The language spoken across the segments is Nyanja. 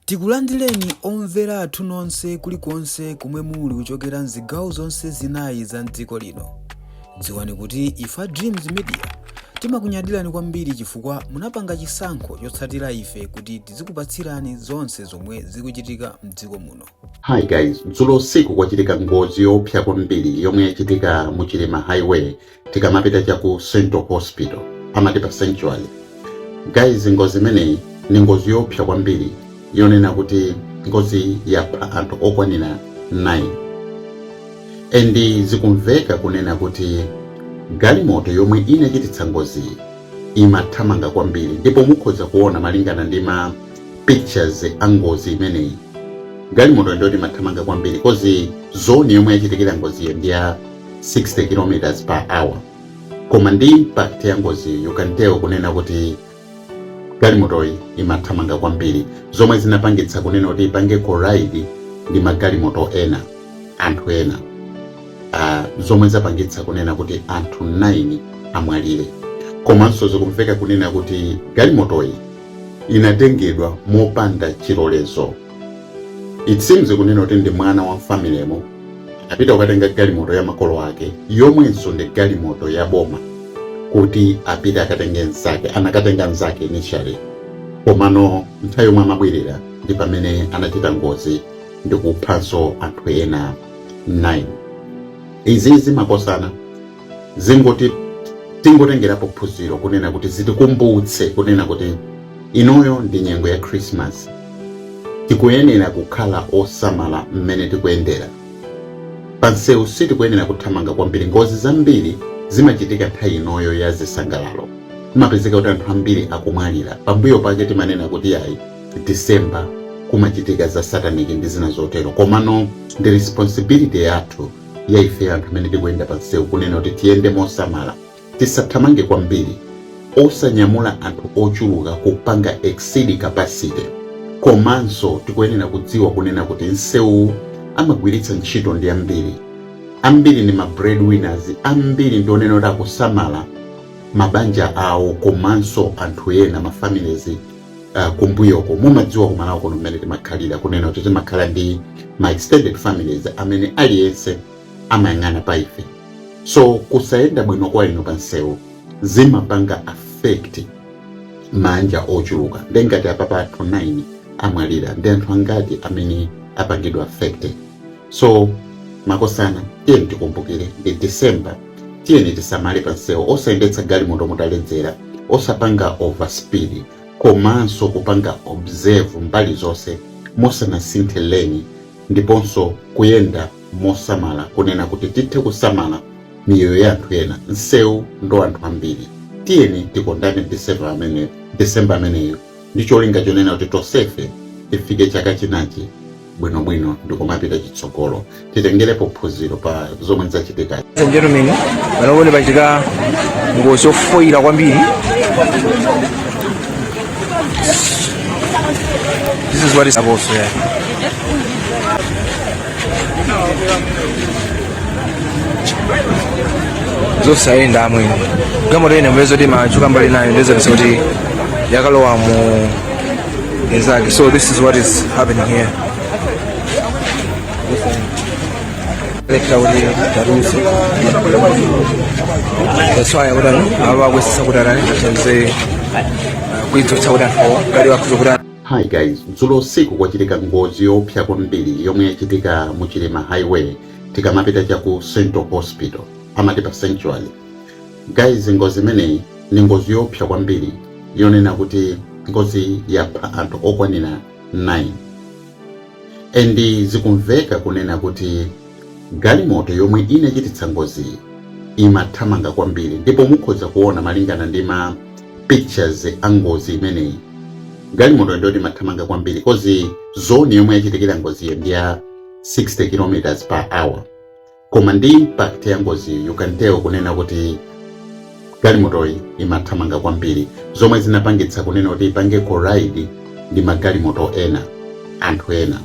Tikulandireni omvera athu nonse kulikonse kumwe muli kuchokera mzigawo zonse zinayi za mdziko lino. Dziwani kuti ife Dreams Media timakunyadirani kwambiri chifukwa munapanga chisankho chotsatira ife kuti tizikupatsirani zonse zomwe zikuchitika mdziko muno. Hi guys, dzulo usiku kwachitika ngozi yopsa kwambiri yomwe yachitika mu Chilima Highway tikamapita cha ku Central Hospital pamati pa Sanctuary. Guys, ngozi imeneyi ni ngozi yopsa kwambiri yonena kuti ngozi yapha anthu okwanira 9. Endi zikumveka kunena kuti galimoto yomwe inachititsa ngozi imathamanga kwambiri, ndipo mukhoza kuona malingana ndi ma pictures a ngozi imeneyi. Galimoto ndiyoti imathamanga kwambiri kozi zone yomwe yachitikira ngozi ndi ya 60 km/h. Koma ndi impact ya ngozi you can tell kunena kuti galimoto imathamanga kwambiri, zomwe zinapangitsa kunena kuti ipange collide ndi magalimoto ena, anthu ena. Zomwe zapangitsa kunena kuti anthu 9 amwalire. Komanso zikumveka kunena kuti galimoto inatengedwa mopanda chilolezo. It seems kunena kuti ndi mwana wa familemo apita kukatenga galimoto ya makolo ake, yomwenso ndi galimoto ya boma, kuti apita akatenge nzake, anakatenga nzake initially. Komano nthawi yomwe amabwerera ndi pamene anachita ngozi ndi kuphanso anthu ena 9. Izi zimakosana zingoti tingotengerapo phunziro kunena kuti zitikumbutse kunena kuti inoyo ndi nyengo ya Christmas. Tikuyenera kukhala osamala mmene tikuyendera. Pansewu sitikuyenera kuthamanga kwambiri. Ngozi zambiri zimachitika nthawi inoyo ya zisangalalo. Imapezeka kuti anthu ambiri akumwalira. Pambuyo pake timanena kuti ayi December kumachitika za Satanic ndi zina zotero. Komano ndi responsibility yathu ya ife anthu amene tikuyenda pansewu kunena kuti tiyende mosamala, tisathamange kwambiri, osanyamula anthu ochuluka kupanga exceed capacity. Komanso tikuyenera kudziwa kunena kuti nsewu amagwiritsa ntchito ndi ambiri ni ma breadwinners, ambiri ndi onena kuti akusamala mabanja awo komanso anthu ena ma families kumbuyoko. Mumadziwa kumalawo kuno mmene timakhalira kunena kuti timakhala ndi ma extended families amene aliyense amayang'ana pa ife. So kusayenda bwino kwa ino pansewu zimapanga affect manja ochuluka. Ndengati apapa anthu 9 amwalira, ndi anthu angati amene apangidwa affected. So makosana tiyeni tikumbukire ndi December, tiyeni tisamale pansewu, osayendetsa galimoto mutaledzera, osapanga overspeed, komanso kupanga observe mbali zonse mosanasinthe lane, ndiponso kuyenda mosamala kunena kuti tithe kusamala miyoyo ya anthu ena. Nsewu ndo anthu ambiri. Tiyeni tikondane December ameneyo ndi cholinga chonena kuti tosefe tifike chaka chinachi bwinobwino ndikumapita chitsogolo. Titengerepo phunziro pa zomwe zachitika. Gentlemen, vanobone pachitika ngozi yofoira kwambiri. This is what is supposed to happen. Zosayenda amwene galimoto ine mwezo ti machuka mbali nayo ndeza kuti yakalowa mu ezake. So this is what is happening here. That's why Hi guys, dzulo usiku kwachitika ngozi yopsa kwambiri yomwe yachitika mu Chilima Highway tikamapita cha ku Central Hospital pamati pa Sanctuary. Guys, ngozi imeneyi ni ngozi yopsa kwambiri yonena kuti ngozi yapha anthu okwanira 9. Endi zikumveka kunena kuti galimoto yomwe inachititsa ngozi imathamanga kwambiri, ndipo mukhoza kuona malingana ndi ma pictures a ngozi imeneyi. Galimoto ndiyoti imathamanga kwambiri kozi zone yomwe yachitikira ngozi ndi ya 60 km/h. Koma ndi impact ya ngozi you can tell kunena kuti galimoto imathamanga kwambiri, zomwe zinapangitsa kunena kuti ipange collide ndi magalimoto ena, anthu ena.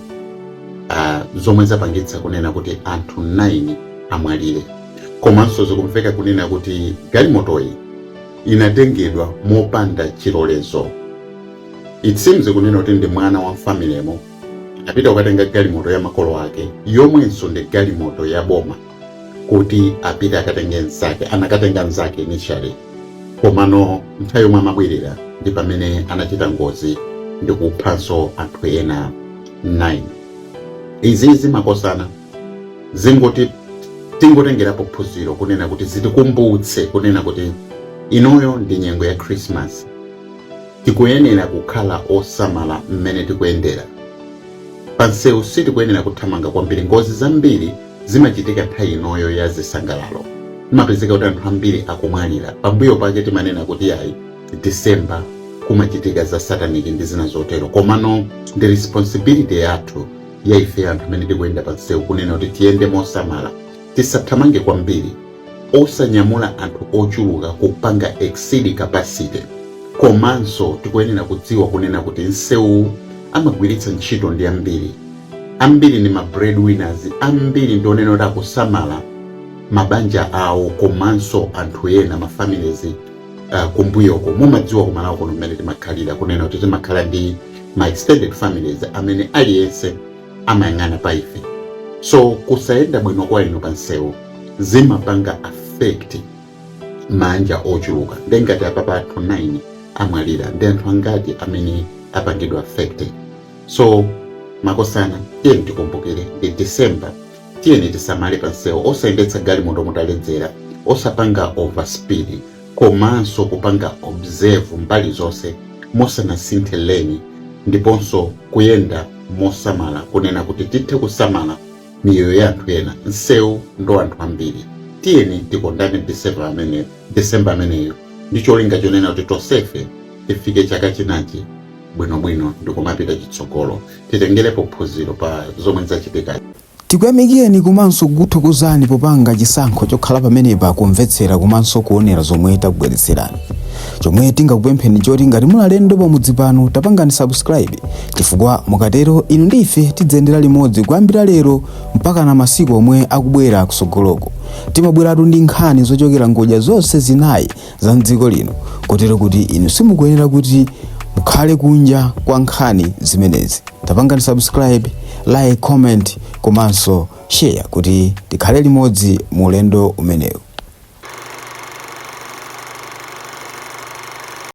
Zomwe zapangitsa kunena kuti anthu 9 amwalire. Komanso zikumveka kunena kuti galimoto inatengedwa mopanda chilolezo. it seems kunena kuti ndi mwana wa familemo apita kukatenga galimoto ya makolo ake yomwenso ndi galimoto ya boma kuti apita akatenge nzake, anakatenga nzake initially, komano nthawi yomwe amabwerera ndi pamene anachita ngozi ndi kuphanso anthu ena 9. Izi zimakosana zingoti tingotengerapo phunziro kunena kuti zitikumbutse kunena kuti inoyo ndi nyengo ya Christmas, tikuyenera kukhala osamala mmene tikuyendera pansewu. Sitikuyenera kuthamanga kwambiri. Ngozi zambiri zimachitika nthawi inoyo ya zisangalalo, imapezeka kuti anthu ambiri akumwalira. Pambuyo pake timanena kuti ayi December kumachitika za sataniki ndi zina zotero, komano ndi responsibility yathu ya ife anthu amene tikuyenda pansewu kunena kuti tiyende mosamala, tisathamange kwambiri, osanyamula anthu ochuluka kupanga exceed capacity. Komanso tikuyenera kudziwa kunena kuti nsewu amagwiritsa ntchito ndi ambiri ni ma breadwinners, ambiri ndi onena kuti akusamala mabanja awo komanso anthu ena ma families kumbuyoko. Mumadziwa kumalawo kuno mmene timakhalira kunena kuti timakhala ndi ma extended families amene aliyense amayang'ana pa ife. So kusayenda bwino kwa ino pansewu zimapanga affect manja ochuluka. Ndengati apapa anthu 9 amwalira, ndi anthu angati amene apangidwa affected. So makosana, tiyeni tikumbukire ndi December, tiyeni tisamale pansewu, osayendetsa galimoto mutaledzera, osapanga overspeed, komanso kupanga observe mbali zonse mosanasinthe lane, ndiponso kuyenda mosamala kunena kuti tithe kusamala miyoyo ya anthu ena. Nsewu ndo anthu ambiri, tiyeni tikondane December ameneyo ndi cholinga chonena kuti tonsefe tifike chaka chinachi bwinobwino ndikumapita chitsogolo, titengerepo phunziro pa zomwe zachitika. Tikuyamikeni komanso kukuthokozani popanga chisankho chokhala pamenepa kumvetsera komanso kuonera zomwe takubweretserani. Chomwe tingakupempheni choti ngati muli alendo pamudzi pano tapangani subscribe, chifukwa mukatero inu ndi ife tidzayendera limodzi kuyambira lero mpaka na masiku omwe akubwera kusogoloko. Timabweratu ndi nkhani zochokera ngodya zonse zinayi za mdziko lino, kotero kuti inu simukuyenera kuti mukhale kunja kwa nkhani zimenezi. Tapangani subscribe, like, comment komanso share kuti tikhale limodzi mu ulendo umenewu.